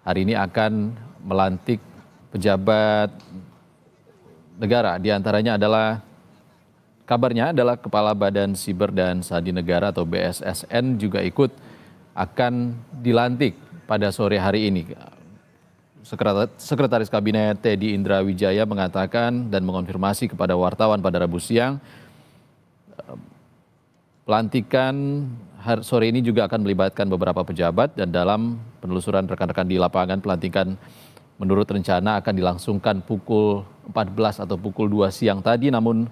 hari ini akan melantik pejabat negara. Di antaranya adalah kabarnya adalah Kepala Badan Siber dan Sandi Negara atau BSSN juga ikut akan dilantik pada sore hari ini. Sekretaris Kabinet Teddy Indra Wijaya mengatakan dan mengonfirmasi kepada wartawan pada Rabu siang, pelantikan sore ini juga akan melibatkan beberapa pejabat dan dalam penelusuran rekan-rekan di lapangan pelantikan menurut rencana akan dilangsungkan pukul 14 atau pukul 2 siang tadi, namun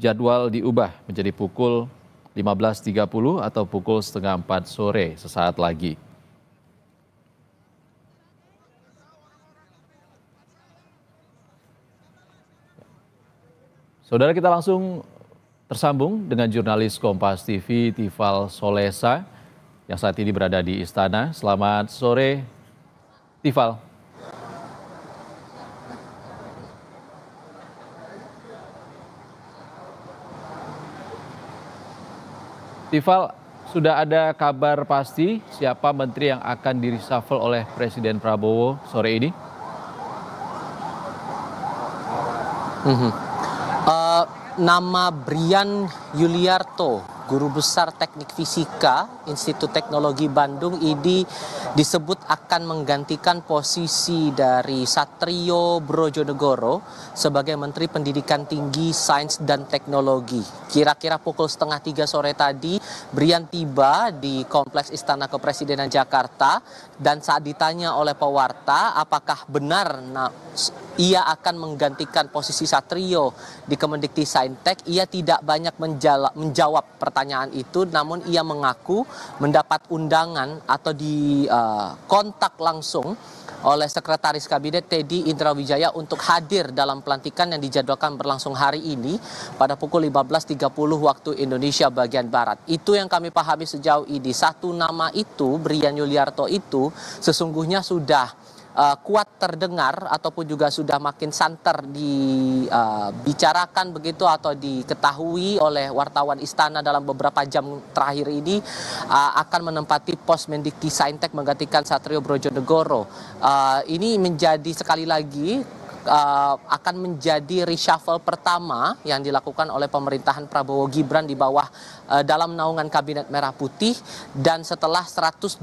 jadwal diubah menjadi pukul 15.30 atau pukul setengah 4 sore sesaat lagi. Saudara, kita langsung tersambung dengan jurnalis Kompas TV Tifal Solesa yang saat ini berada di Istana. Selamat sore, Tifal. Tifal, sudah ada kabar pasti siapa menteri yang akan di-reshuffle oleh Presiden Prabowo sore ini? Nama Brian Yuliarto, Guru Besar Teknik Fisika Institut Teknologi Bandung, ini disebut akan menggantikan posisi dari Satrio Brojonegoro sebagai Menteri Pendidikan Tinggi, Sains dan Teknologi. Kira-kira pukul 2:30 sore tadi, Brian tiba di Kompleks Istana Kepresidenan Jakarta dan saat ditanya oleh pewarta apakah benar ia akan menggantikan posisi Satrio di Kemendikti-Saintek, ia tidak banyak menjawab pertanyaan itu, namun ia mengaku mendapat undangan atau dikontak langsung oleh Sekretaris Kabinet Teddy Indra Wijaya untuk hadir dalam pelantikan yang dijadwalkan berlangsung hari ini pada pukul 15.30 waktu Indonesia bagian Barat. Itu yang kami pahami sejauh ini. Satu nama itu, Brian Yuliarto itu, sesungguhnya sudah kuat terdengar ataupun juga sudah makin santer dibicarakan begitu atau diketahui oleh wartawan Istana dalam beberapa jam terakhir ini, akan menempati pos Mendikti-Saintek menggantikan Satrio Brojonegoro. Ini menjadi sekali lagi akan menjadi reshuffle pertama yang dilakukan oleh pemerintahan Prabowo Gibran di bawah dalam naungan Kabinet Merah Putih, dan setelah 123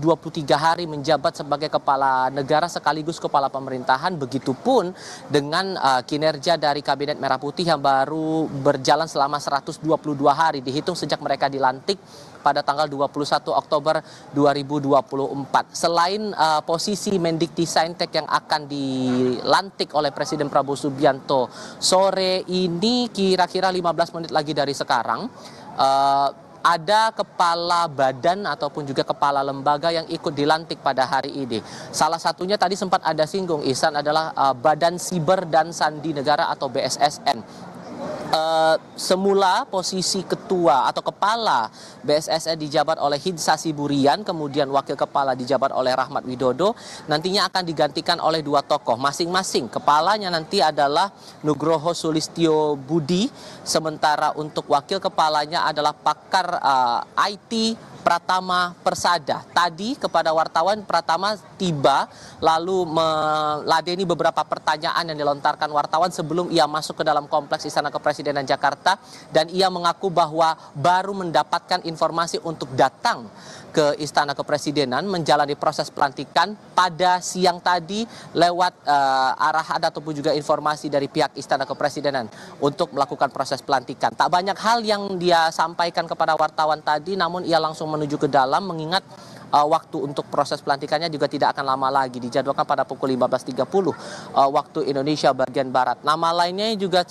hari menjabat sebagai kepala negara sekaligus kepala pemerintahan, begitupun dengan kinerja dari Kabinet Merah Putih yang baru berjalan selama 122 hari dihitung sejak mereka dilantik pada tanggal 21 Oktober 2024. Selain posisi Mendikti-Saintek yang akan dilantik oleh Presiden Prabowo Subianto sore ini, kira-kira 15 menit lagi dari sekarang, ada kepala badan ataupun juga kepala lembaga yang ikut dilantik pada hari ini. Salah satunya tadi sempat ada singgung Ihsan, adalah Badan Siber dan Sandi Negara atau BSSN. Semula posisi ketua atau kepala BSSN dijabat oleh Hinsa Siburian, kemudian wakil kepala dijabat oleh Rahmat Widodo. Nantinya akan digantikan oleh dua tokoh masing-masing. Kepalanya nanti adalah Nugroho Sulistyo Budi, sementara untuk wakil kepalanya adalah pakar IT Pratama Persada. Tadi kepada wartawan, Pratama tiba lalu meladeni beberapa pertanyaan yang dilontarkan wartawan sebelum ia masuk ke dalam Kompleks Istana Kepresidenan Jakarta, dan ia mengaku bahwa baru mendapatkan informasi untuk datang ke Istana Kepresidenan menjalani proses pelantikan pada siang tadi lewat arahan ataupun juga informasi dari pihak Istana Kepresidenan untuk melakukan proses pelantikan. Tak banyak hal yang dia sampaikan kepada wartawan tadi, namun ia langsung menuju ke dalam, mengingat waktu untuk proses pelantikannya juga tidak akan lama lagi, dijadwalkan pada pukul 15.30 waktu Indonesia bagian Barat. Nama lainnya juga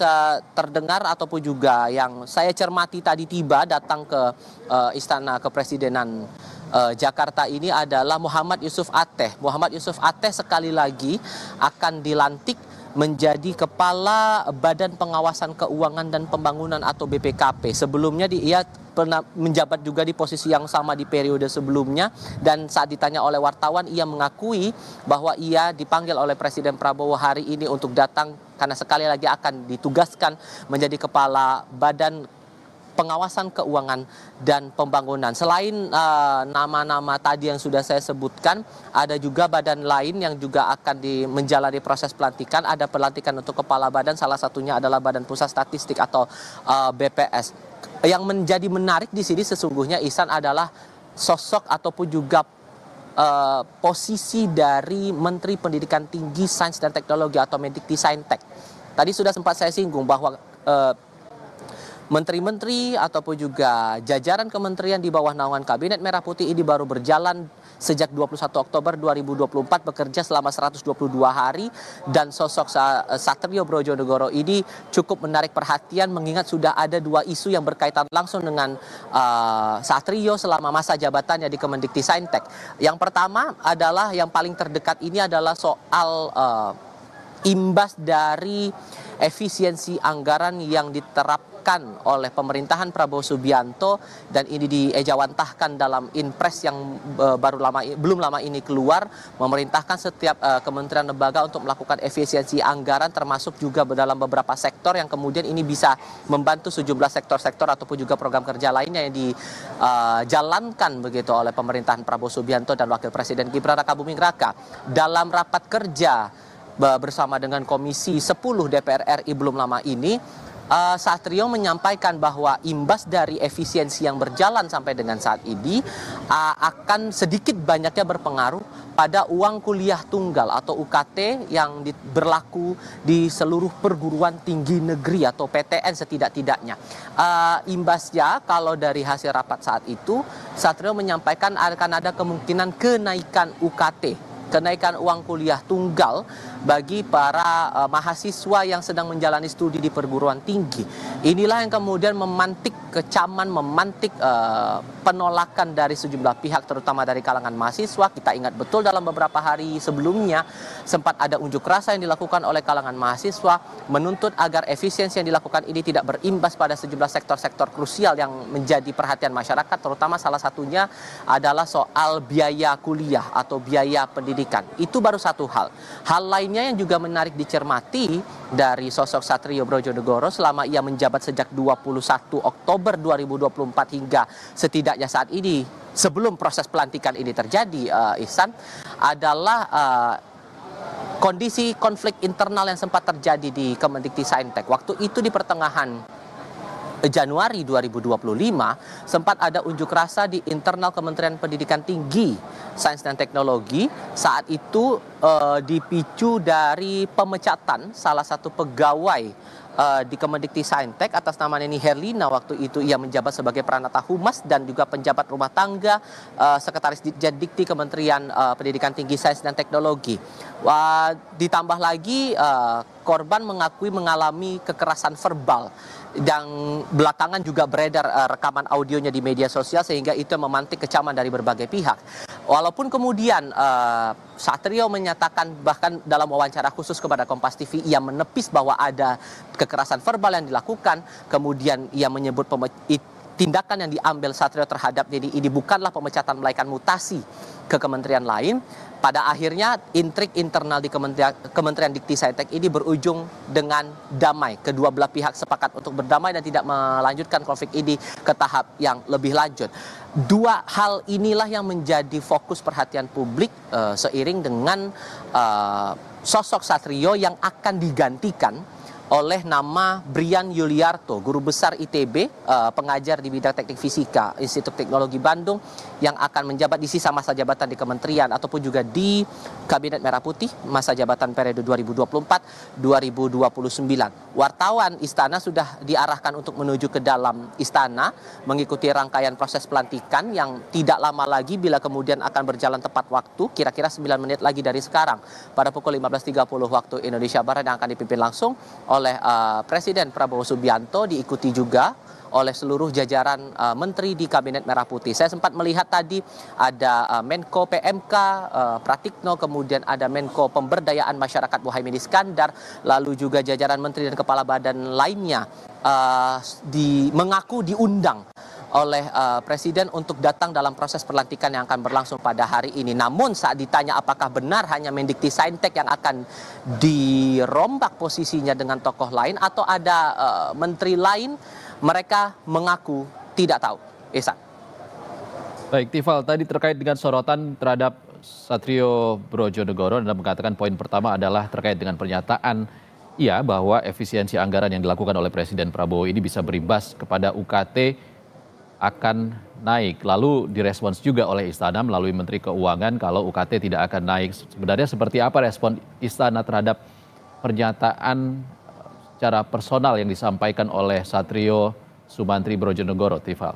terdengar ataupun juga yang saya cermati tadi tiba datang ke Istana Kepresidenan Jakarta ini adalah Muhammad Yusuf Ateh. Muhammad Yusuf Ateh sekali lagi akan dilantik menjadi Kepala Badan Pengawasan Keuangan dan Pembangunan atau BPKP. Sebelumnya ia pernah menjabat juga di posisi yang sama di periode sebelumnya, dan saat ditanya oleh wartawan ia mengakui bahwa ia dipanggil oleh Presiden Prabowo hari ini untuk datang karena sekali lagi akan ditugaskan menjadi Kepala Badan pengawasan keuangan dan pembangunan. Selain nama-nama tadi yang sudah saya sebutkan, ada juga badan lain yang juga akan menjalani proses pelantikan. Ada pelantikan untuk kepala badan, salah satunya adalah Badan Pusat Statistik atau BPS. Yang menjadi menarik di sini sesungguhnya, Ihsan, adalah sosok ataupun juga posisi dari Menteri Pendidikan Tinggi, Sains dan Teknologi atau Mendikti-Saintek. Tadi sudah sempat saya singgung bahwa menteri-menteri ataupun juga jajaran kementerian di bawah naungan Kabinet Merah Putih ini baru berjalan sejak 21 Oktober 2024, bekerja selama 122 hari, dan sosok Satrio Brojonegoro ini cukup menarik perhatian mengingat sudah ada dua isu yang berkaitan langsung dengan Satrio selama masa jabatannya di Kemendikti-Saintek. Yang pertama adalah, yang paling terdekat ini adalah soal imbas dari efisiensi anggaran yang diterapkan oleh pemerintahan Prabowo Subianto, dan ini diejawantahkan dalam Inpres yang belum lama ini keluar, memerintahkan setiap kementerian lembaga untuk melakukan efisiensi anggaran, termasuk juga dalam beberapa sektor yang kemudian ini bisa membantu sejumlah sektor-sektor ataupun juga program kerja lainnya yang dijalankan begitu oleh pemerintahan Prabowo Subianto dan Wakil Presiden Gibran Rakabuming Raka. Dalam rapat kerja bersama dengan Komisi 10 DPR RI belum lama ini, Satrio menyampaikan bahwa imbas dari efisiensi yang berjalan sampai dengan saat ini akan sedikit banyaknya berpengaruh pada uang kuliah tunggal atau UKT yang berlaku di seluruh perguruan tinggi negeri atau PTN setidak-tidaknya. Imbasnya, kalau dari hasil rapat saat itu, Satrio menyampaikan akan ada kemungkinan kenaikan UKT, kenaikan uang kuliah tunggal bagi para mahasiswa yang sedang menjalani studi di perguruan tinggi. Inilah yang kemudian memantik kecaman, memantik penolakan dari sejumlah pihak, terutama dari kalangan mahasiswa. Kita ingat betul dalam beberapa hari sebelumnya sempat ada unjuk rasa yang dilakukan oleh kalangan mahasiswa menuntut agar efisiensi yang dilakukan ini tidak berimbas pada sejumlah sektor-sektor krusial yang menjadi perhatian masyarakat, terutama salah satunya adalah soal biaya kuliah atau biaya pendidikan. Itu baru satu hal. Hal lainnya yang juga menarik dicermati dari sosok Satrio Brojonegoro selama ia menjabat sejak 21 Oktober 2024 hingga setidaknya saat ini, sebelum proses pelantikan ini terjadi, Ihsan, adalah kondisi konflik internal yang sempat terjadi di Kemendikti-Saintek. Waktu itu di pertengahan Januari 2025 sempat ada unjuk rasa di internal Kementerian Pendidikan Tinggi, Sains dan Teknologi. Saat itu dipicu dari pemecatan salah satu pegawai di Kemendikti-Saintek atas nama Neni Herlina. Waktu itu ia menjabat sebagai Pranata Humas dan juga penjabat rumah tangga, Sekretaris Ditjendikti Kementerian Pendidikan Tinggi, Sains dan Teknologi. Ditambah lagi korban mengakui mengalami kekerasan verbal, dan belakangan juga beredar rekaman audionya di media sosial, sehingga itu memantik kecaman dari berbagai pihak. Walaupun kemudian Satrio menyatakan, bahkan dalam wawancara khusus kepada Kompas TV, ia menepis bahwa ada kekerasan verbal yang dilakukan. Kemudian ia menyebut tindakan yang diambil Satrio terhadap ini bukanlah pemecatan, melainkan mutasi ke kementerian lain. Pada akhirnya intrik internal di Kementerian Dikti-Saintek ini berujung dengan damai. Kedua belah pihak sepakat untuk berdamai dan tidak melanjutkan konflik ini ke tahap yang lebih lanjut. Dua hal inilah yang menjadi fokus perhatian publik seiring dengan sosok Satrio yang akan digantikan oleh nama Brian Yuliarto, guru besar ITB, pengajar di bidang teknik fisika Institut Teknologi Bandung, yang akan menjabat di sisa masa jabatan di kementerian ataupun juga di Kabinet Merah Putih masa jabatan periode 2024-2029. Wartawan istana sudah diarahkan untuk menuju ke dalam istana mengikuti rangkaian proses pelantikan yang tidak lama lagi bila kemudian akan berjalan tepat waktu, kira-kira 9 menit lagi dari sekarang, pada pukul 15.30 waktu Indonesia Barat, yang akan dipimpin langsung oleh Presiden Prabowo Subianto, diikuti juga oleh seluruh jajaran menteri di Kabinet Merah Putih. Saya sempat melihat tadi ada Menko PMK Pratikno, kemudian ada Menko Pemberdayaan Masyarakat Muhaimin Iskandar, lalu juga jajaran menteri dan kepala badan lainnya mengaku diundang oleh Presiden untuk datang dalam proses pelantikan yang akan berlangsung pada hari ini. Namun saat ditanya apakah benar hanya Mendikti-Saintek yang akan dirombak posisinya dengan tokoh lain atau ada menteri lain, mereka mengaku tidak tahu. Ihsan. Baik, Tifal, tadi terkait dengan sorotan terhadap Satrio Brojonegoro, Anda mengatakan poin pertama adalah terkait dengan pernyataan bahwa efisiensi anggaran yang dilakukan oleh Presiden Prabowo ini bisa berimbas kepada UKT akan naik. Lalu direspons juga oleh Istana melalui Menteri Keuangan kalau UKT tidak akan naik. Sebenarnya seperti apa respon Istana terhadap pernyataan secara personal yang disampaikan oleh Satrio Sumantri Brojonegoro, Tifal?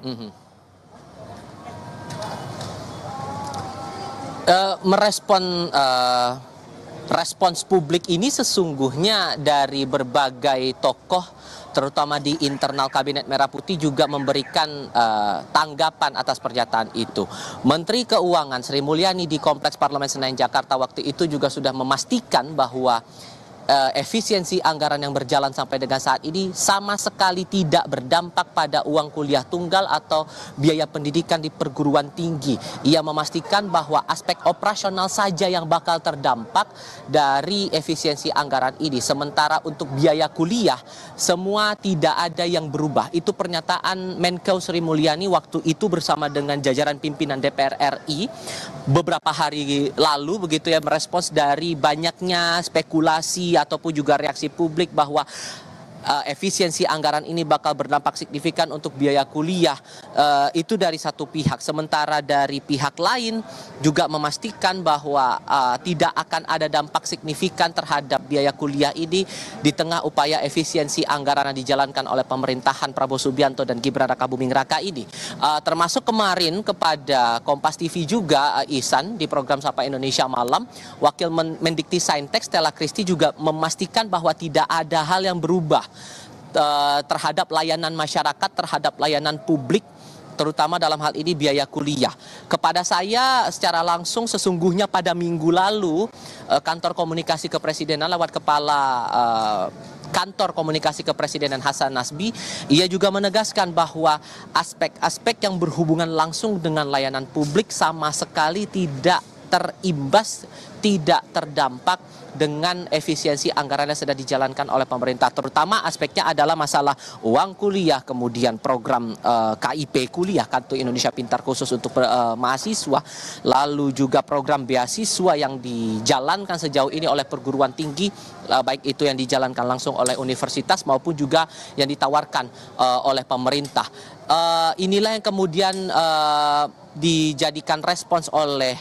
Respons publik ini sesungguhnya dari berbagai tokoh, terutama di internal Kabinet Merah Putih juga memberikan tanggapan atas pernyataan itu. Menteri Keuangan Sri Mulyani di Kompleks Parlemen Senayan Jakarta waktu itu juga sudah memastikan bahwa efisiensi anggaran yang berjalan sampai dengan saat ini sama sekali tidak berdampak pada uang kuliah tunggal atau biaya pendidikan di perguruan tinggi. Ia memastikan bahwa aspek operasional saja yang bakal terdampak dari efisiensi anggaran ini. Sementara untuk biaya kuliah semua tidak ada yang berubah. Itu pernyataan Menkeu Sri Mulyani waktu itu bersama dengan jajaran pimpinan DPR RI beberapa hari lalu begitu ya, merespons dari banyaknya spekulasi ataupun juga reaksi publik bahwa efisiensi anggaran ini bakal berdampak signifikan untuk biaya kuliah. Itu dari satu pihak. Sementara dari pihak lain juga memastikan bahwa tidak akan ada dampak signifikan terhadap biaya kuliah ini di tengah upaya efisiensi anggaran yang dijalankan oleh pemerintahan Prabowo Subianto dan Gibran Rakabuming Raka ini. Termasuk kemarin kepada Kompas TV juga, Ihsan, di program Sapa Indonesia Malam, Wakil Mendikti Saintek Stella Christy juga memastikan bahwa tidak ada hal yang berubah terhadap layanan masyarakat, terhadap layanan publik, terutama dalam hal ini biaya kuliah. Kepada saya secara langsung sesungguhnya pada minggu lalu kantor komunikasi kepresidenan lewat kepala kantor komunikasi kepresidenan Hasan Nasbi, ia juga menegaskan bahwa aspek-aspek yang berhubungan langsung dengan layanan publik sama sekali tidak terimbas, tidak terdampak dengan efisiensi anggaran yang sedang dijalankan oleh pemerintah. Terutama aspeknya adalah masalah uang kuliah, kemudian program KIP kuliah, Kartu Indonesia Pintar khusus untuk mahasiswa, lalu juga program beasiswa yang dijalankan sejauh ini oleh perguruan tinggi, baik itu yang dijalankan langsung oleh universitas maupun juga yang ditawarkan oleh pemerintah. Inilah yang kemudian dijadikan respons oleh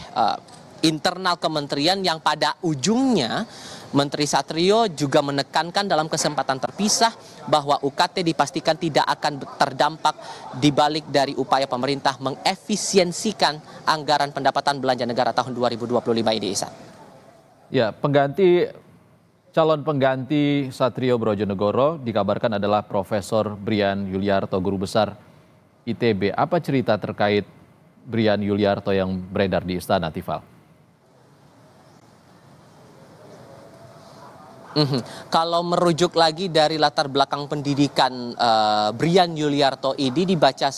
internal kementerian yang pada ujungnya Menteri Satrio juga menekankan dalam kesempatan terpisah bahwa UKT dipastikan tidak akan terdampak dibalik dari upaya pemerintah mengefisiensikan anggaran pendapatan belanja negara tahun 2025 ini, Ihsan. Ya, calon pengganti Satrio Brojonegoro dikabarkan adalah Profesor Brian Yuliarto, Guru Besar ITB. Apa cerita terkait Brian Yuliarto yang beredar di Istana, Tifal? Kalau merujuk lagi dari latar belakang pendidikan Brian Yuliarto ini dibaca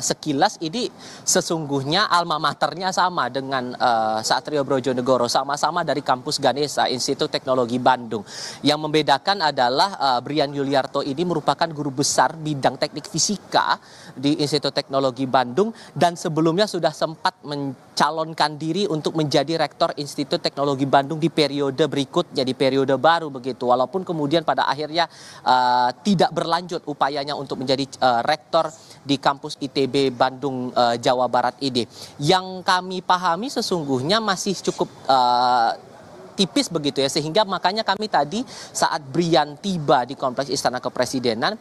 sekilas, ini sesungguhnya alma maternya sama dengan Satrio Brojonegoro, sama-sama dari kampus Ganesha, Institut Teknologi Bandung. Yang membedakan adalah Brian Yuliarto ini merupakan guru besar bidang teknik fisika di Institut Teknologi Bandung dan sebelumnya sudah sempat mencalonkan diri untuk menjadi rektor Institut Teknologi Bandung di periode berikutnya, di periode baru begitu, walaupun kemudian pada akhirnya tidak berlanjut upayanya untuk menjadi rektor di kampus ITB Bandung, Jawa Barat ini. Yang kami pahami sesungguhnya masih cukup tipis begitu ya, sehingga makanya kami tadi saat Brian tiba di Kompleks Istana Kepresidenan,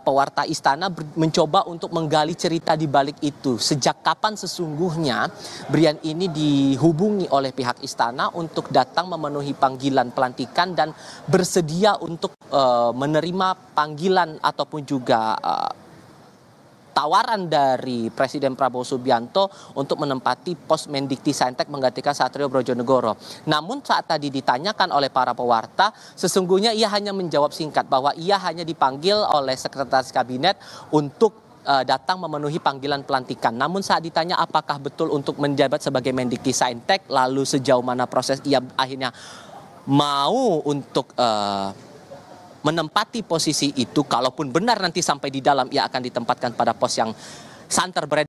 pewarta istana mencoba untuk menggali cerita di balik itu. Sejak kapan sesungguhnya Brian ini dihubungi oleh pihak istana untuk datang memenuhi panggilan pelantikan dan bersedia untuk menerima panggilan ataupun juga tawaran dari Presiden Prabowo Subianto untuk menempati pos Mendikti Saintek menggantikan Satrio Brojonegoro. Namun saat tadi ditanyakan oleh para pewarta, sesungguhnya ia hanya menjawab singkat bahwa ia hanya dipanggil oleh Sekretaris Kabinet untuk datang memenuhi panggilan pelantikan. Namun saat ditanya apakah betul untuk menjabat sebagai Mendikti Saintek, lalu sejauh mana proses ia akhirnya mau untuk menempati posisi itu, kalaupun benar nanti sampai di dalam ia akan ditempatkan pada pos yang santer berada